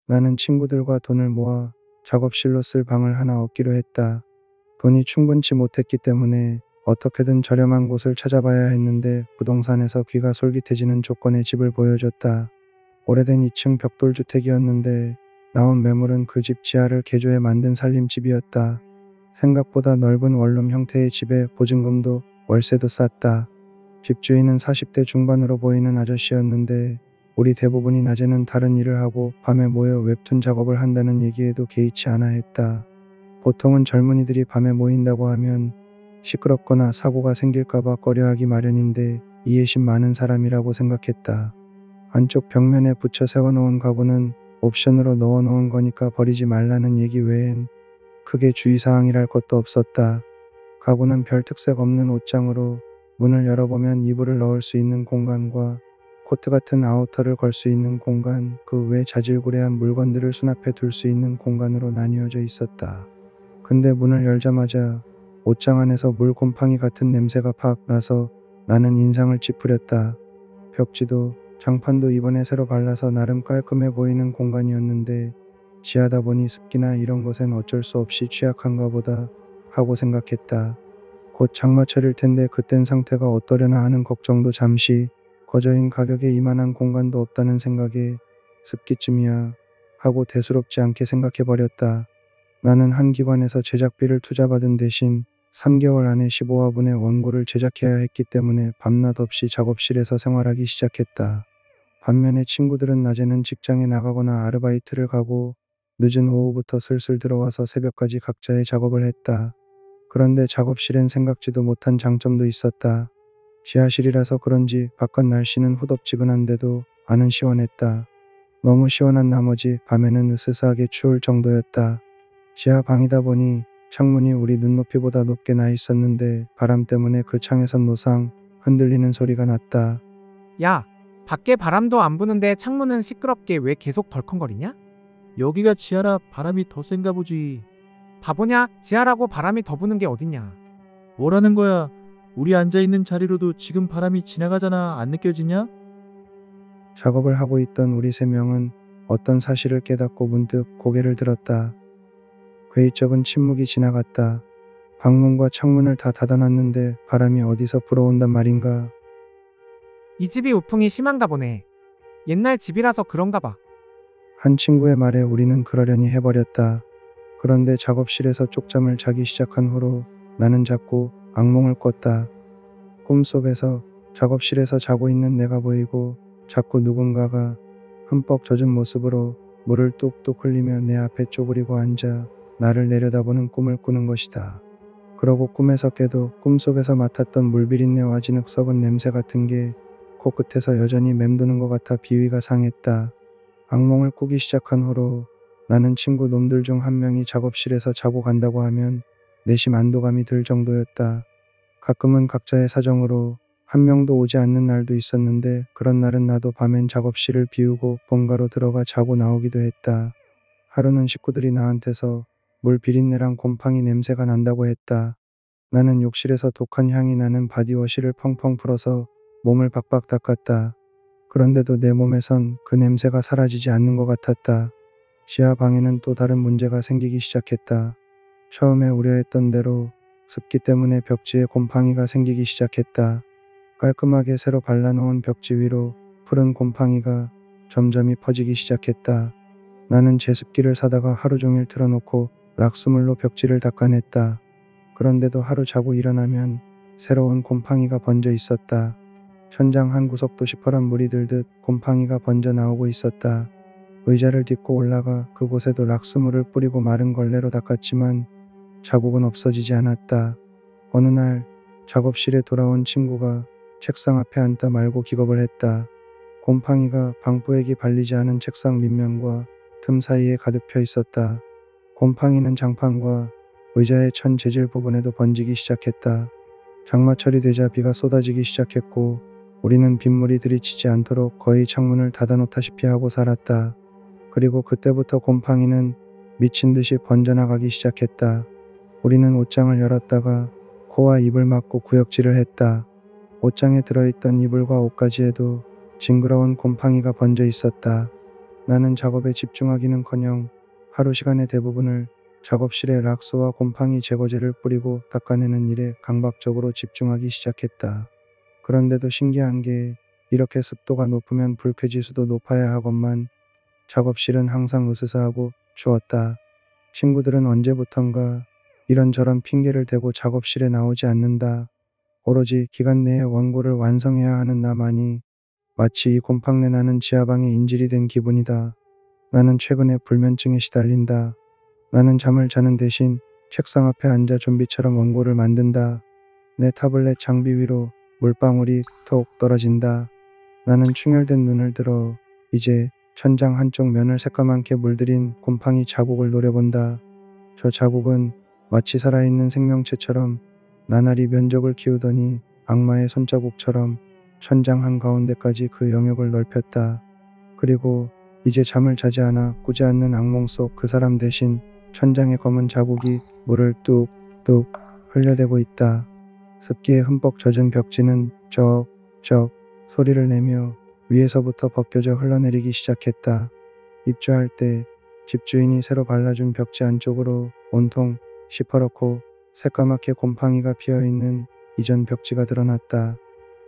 나는 친구들과 돈을 모아 작업실로 쓸 방을 하나 얻기로 했다. 돈이 충분치 못했기 때문에 어떻게든 저렴한 곳을 찾아봐야 했는데 부동산에서 귀가 솔깃해지는 조건의 집을 보여줬다. 오래된 2층 벽돌주택이었는데 나온 매물은 그 집 지하를 개조해 만든 살림집이었다. 생각보다 넓은 원룸 형태의 집에 보증금도 월세도 쌌다. 집주인은 40대 중반으로 보이는 아저씨였는데 우리 대부분이 낮에는 다른 일을 하고 밤에 모여 웹툰 작업을 한다는 얘기에도 개의치 않아 했다. 보통은 젊은이들이 밤에 모인다고 하면 시끄럽거나 사고가 생길까봐 꺼려하기 마련인데 이해심 많은 사람이라고 생각했다. 안쪽 벽면에 붙여 세워놓은 가구는 옵션으로 넣어놓은 거니까 버리지 말라는 얘기 외엔 크게 주의사항이랄 것도 없었다. 가구는 별 특색 없는 옷장으로 문을 열어보면 이불을 넣을 수 있는 공간과 코트 같은 아우터를 걸 수 있는 공간, 그 외 자질구레한 물건들을 수납해 둘 수 있는 공간으로 나뉘어져 있었다. 근데 문을 열자마자 옷장 안에서 물곰팡이 같은 냄새가 팍 나서 나는 인상을 찌푸렸다. 벽지도 장판도 이번에 새로 발라서 나름 깔끔해 보이는 공간이었는데 지하다 보니 습기나 이런 것엔 어쩔 수 없이 취약한가 보다 하고 생각했다. 곧 장마철일 텐데 그땐 상태가 어떠려나 하는 걱정도 잠시, 거저인 가격에 이만한 공간도 없다는 생각에 습기쯤이야 하고 대수롭지 않게 생각해버렸다. 나는 한 기관에서 제작비를 투자받은 대신 3개월 안에 15화분의 원고를 제작해야 했기 때문에 밤낮 없이 작업실에서 생활하기 시작했다. 반면에 친구들은 낮에는 직장에 나가거나 아르바이트를 가고 늦은 오후부터 슬슬 들어와서 새벽까지 각자의 작업을 했다. 그런데 작업실엔 생각지도 못한 장점도 있었다. 지하실이라서 그런지 바깥 날씨는 후덥지근한데도 안은 시원했다. 너무 시원한 나머지 밤에는 으스스하게 추울 정도였다. 지하 방이다 보니 창문이 우리 눈높이보다 높게 나 있었는데 바람 때문에 그 창에선 노상 흔들리는 소리가 났다. 야, 밖에 바람도 안 부는데 창문은 시끄럽게 왜 계속 덜컹거리냐? 여기가 지하라 바람이 더 센가 보지. 바보냐? 지하라고 바람이 더 부는 게 어딨냐? 뭐라는 거야? 우리 앉아있는 자리로도 지금 바람이 지나가잖아. 안 느껴지냐? 작업을 하고 있던 우리 세 명은 어떤 사실을 깨닫고 문득 고개를 들었다. 괴이적은 침묵이 지나갔다. 방문과 창문을 다 닫아놨는데 바람이 어디서 불어온단 말인가. 이 집이 우풍이 심한가 보네. 옛날 집이라서 그런가 봐. 한 친구의 말에 우리는 그러려니 해버렸다. 그런데 작업실에서 쪽잠을 자기 시작한 후로 나는 자꾸 악몽을 꿨다. 꿈속에서 작업실에서 자고 있는 내가 보이고 자꾸 누군가가 흠뻑 젖은 모습으로 물을 뚝뚝 흘리며 내 앞에 쪼그리고 앉아 나를 내려다보는 꿈을 꾸는 것이다. 그러고 꿈에서 깨도 꿈속에서 맡았던 물비린내와 진흙 썩은 냄새 같은 게 코끝에서 여전히 맴도는 것 같아 비위가 상했다. 악몽을 꾸기 시작한 후로 나는 친구 놈들 중 한 명이 작업실에서 자고 간다고 하면 내심 안도감이 들 정도였다. 가끔은 각자의 사정으로 한 명도 오지 않는 날도 있었는데 그런 날은 나도 밤엔 작업실을 비우고 본가로 들어가 자고 나오기도 했다. 하루는 식구들이 나한테서 물 비린내랑 곰팡이 냄새가 난다고 했다. 나는 욕실에서 독한 향이 나는 바디워시를 펑펑 풀어서 몸을 박박 닦았다. 그런데도 내 몸에선 그 냄새가 사라지지 않는 것 같았다. 지하 방에는 또 다른 문제가 생기기 시작했다. 처음에 우려했던 대로 습기 때문에 벽지에 곰팡이가 생기기 시작했다. 깔끔하게 새로 발라놓은 벽지 위로 푸른 곰팡이가 점점이 퍼지기 시작했다. 나는 제습기를 사다가 하루 종일 틀어놓고 락스물로 벽지를 닦아냈다. 그런데도 하루 자고 일어나면 새로운 곰팡이가 번져 있었다. 천장 한 구석도 시퍼런 물이 들듯 곰팡이가 번져 나오고 있었다. 의자를 딛고 올라가 그곳에도 락스물을 뿌리고 마른 걸레로 닦았지만 자국은 없어지지 않았다. 어느 날 작업실에 돌아온 친구가 책상 앞에 앉다 말고 기겁을 했다. 곰팡이가 방부액이 발리지 않은 책상 밑면과 틈 사이에 가득 펴 있었다. 곰팡이는 장판과 의자의 천 재질 부분에도 번지기 시작했다. 장마철이 되자 비가 쏟아지기 시작했고 우리는 빗물이 들이치지 않도록 거의 창문을 닫아놓다시피 하고 살았다. 그리고 그때부터 곰팡이는 미친 듯이 번져나가기 시작했다. 우리는 옷장을 열었다가 코와 입을 막고 구역질을 했다. 옷장에 들어있던 이불과 옷가지에도 징그러운 곰팡이가 번져 있었다. 나는 작업에 집중하기는커녕 하루 시간의 대부분을 작업실에 락스와 곰팡이 제거제를 뿌리고 닦아내는 일에 강박적으로 집중하기 시작했다. 그런데도 신기한 게 이렇게 습도가 높으면 불쾌지수도 높아야 하건만 작업실은 항상 으스스하고 추웠다. 친구들은 언제부턴가 이런저런 핑계를 대고 작업실에 나오지 않는다. 오로지 기간 내에 원고를 완성해야 하는 나만이 마치 이 곰팡내 나는 지하방의 인질이 된 기분이다. 나는 최근에 불면증에 시달린다. 나는 잠을 자는 대신 책상 앞에 앉아 좀비처럼 원고를 만든다. 내 타블렛 장비 위로 물방울이 톡 떨어진다. 나는 충혈된 눈을 들어 이제 천장 한쪽 면을 새까맣게 물들인 곰팡이 자국을 노려본다. 저 자국은 마치 살아있는 생명체처럼 나날이 면적을 키우더니 악마의 손자국처럼 천장 한가운데까지 그 영역을 넓혔다. 그리고 이제 잠을 자지 않아 꾸지 않는 악몽 속 그 사람 대신 천장의 검은 자국이 물을 뚝뚝 흘려대고 있다. 습기에 흠뻑 젖은 벽지는 쩍쩍 소리를 내며 위에서부터 벗겨져 흘러내리기 시작했다. 입주할 때 집주인이 새로 발라준 벽지 안쪽으로 온통 시퍼렇고 새까맣게 곰팡이가 피어있는 이전 벽지가 드러났다.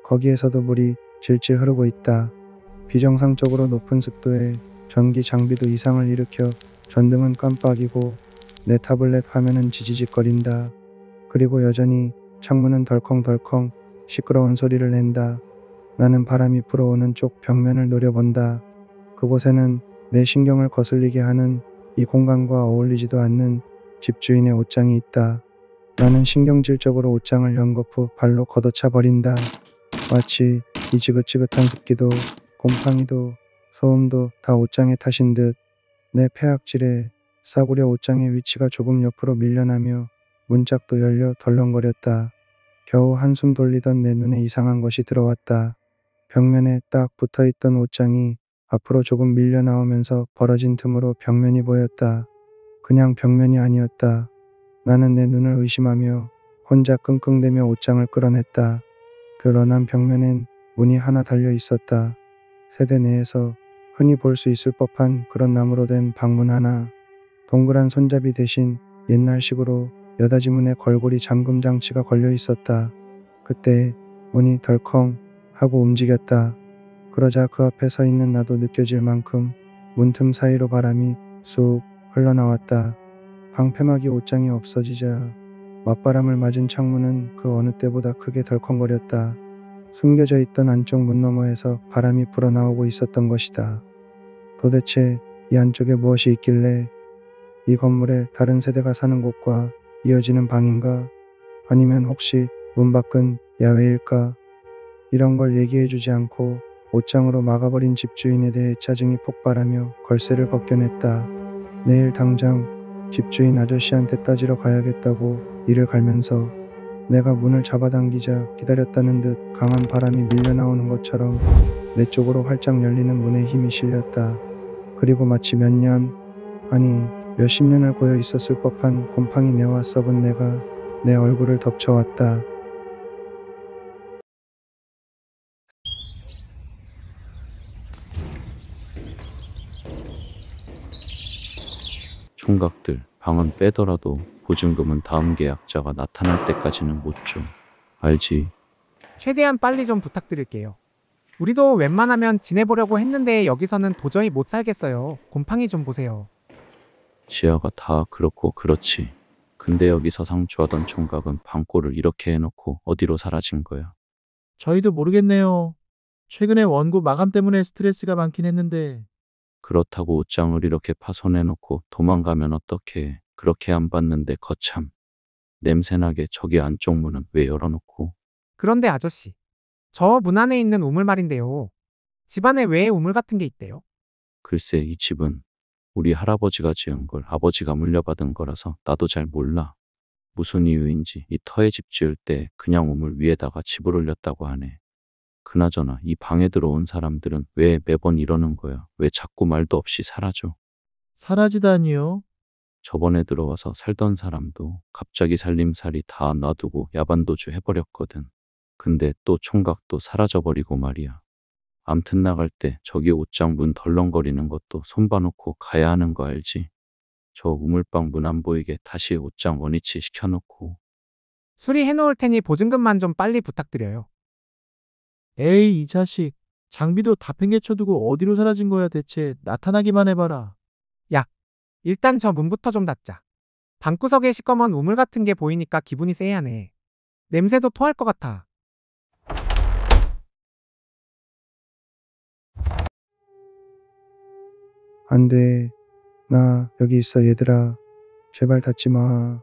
거기에서도 물이 질질 흐르고 있다. 비정상적으로 높은 습도에 전기 장비도 이상을 일으켜 전등은 깜빡이고 내 타블렛 화면은 지지직거린다. 그리고 여전히 창문은 덜컹덜컹 시끄러운 소리를 낸다. 나는 바람이 불어오는 쪽 벽면을 노려본다. 그곳에는 내 신경을 거슬리게 하는 이 공간과 어울리지도 않는 집주인의 옷장이 있다. 나는 신경질적으로 옷장을 연거푸 발로 걷어차 버린다. 마치 이 지긋지긋한 습기도 곰팡이도 소음도 다 옷장의 탓인 듯. 내 폐악질에 싸구려 옷장의 위치가 조금 옆으로 밀려나며 문짝도 열려 덜렁거렸다. 겨우 한숨 돌리던 내 눈에 이상한 것이 들어왔다. 벽면에 딱 붙어있던 옷장이 앞으로 조금 밀려 나오면서 벌어진 틈으로 벽면이 보였다. 그냥 벽면이 아니었다. 나는 내 눈을 의심하며 혼자 끙끙대며 옷장을 끌어냈다. 드러난 벽면엔 문이 하나 달려 있었다. 세대 내에서 흔히 볼 수 있을 법한 그런 나무로 된 방문 하나. 동그란 손잡이 대신 옛날식으로 여닫이 문에 걸고리 잠금 장치가 걸려 있었다. 그때 문이 덜컹 하고 움직였다. 그러자 그 앞에 서 있는 나도 느껴질 만큼 문틈 사이로 바람이 쑥 흘러나왔다. 방패막이 옷장이 없어지자 맞바람을 맞은 창문은 그 어느 때보다 크게 덜컹거렸다. 숨겨져 있던 안쪽 문 너머에서 바람이 불어나오고 있었던 것이다. 도대체 이 안쪽에 무엇이 있길래 이 건물에 다른 세대가 사는 곳과 이어지는 방인가? 아니면 혹시 문 밖은 야외일까? 이런 걸 얘기해주지 않고 옷장으로 막아버린 집주인에 대해 짜증이 폭발하며 걸쇠를 벗겨냈다. 내일 당장 집주인 아저씨한테 따지러 가야겠다고 이를 갈면서 내가 문을 잡아당기자 기다렸다는 듯 강한 바람이 밀려나오는 것처럼 내 쪽으로 활짝 열리는 문에 힘이 실렸다. 그리고 마치 몇 년, 아니 몇십 년을 고여 있었을 법한 곰팡이 내와 썩은 내가 내 얼굴을 덮쳐왔다. 총각들, 방은 빼더라도 보증금은 다음 계약자가 나타날 때까지는 못 줘. 알지? 최대한 빨리 좀 부탁드릴게요. 우리도 웬만하면 지내보려고 했는데 여기서는 도저히 못 살겠어요. 곰팡이 좀 보세요. 지하가 다 그렇고 그렇지. 근데 여기 서상주하던 총각은 방골을 이렇게 해놓고 어디로 사라진 거야? 저희도 모르겠네요. 최근에 원고 마감 때문에 스트레스가 많긴 했는데 그렇다고 옷장을 이렇게 파손해놓고 도망가면 어떡해. 그렇게 안 봤는데 거참. 냄새나게 저기 안쪽 문은 왜 열어놓고. 그런데 아저씨, 저 문 안에 있는 우물 말인데요. 집안에 왜 우물 같은 게 있대요? 글쎄 이 집은 우리 할아버지가 지은 걸 아버지가 물려받은 거라서 나도 잘 몰라. 무슨 이유인지 이 터에 집 지을 때 그냥 우물 위에다가 집을 올렸다고 하네. 그나저나 이 방에 들어온 사람들은 왜 매번 이러는 거야? 왜 자꾸 말도 없이 사라져? 사라지다니요? 저번에 들어와서 살던 사람도 갑자기 살림살이 다 놔두고 야반도주 해버렸거든. 근데 또 총각도 사라져버리고 말이야. 암튼 나갈 때 저기 옷장 문 덜렁거리는 것도 손 봐놓고 가야 하는 거 알지? 저 우물방 문 안 보이게 다시 옷장 원위치 시켜놓고. 수리해 놓을 테니 보증금만 좀 빨리 부탁드려요. 에이, 이 자식. 장비도 다 팽개쳐두고 어디로 사라진 거야 대체. 나타나기만 해봐라. 일단 저 문부터 좀 닫자. 방구석에 시꺼먼 우물 같은 게 보이니까 기분이 쎄하네. 냄새도 토할 것 같아. 안 돼. 나 여기 있어, 얘들아. 제발 닫지 마.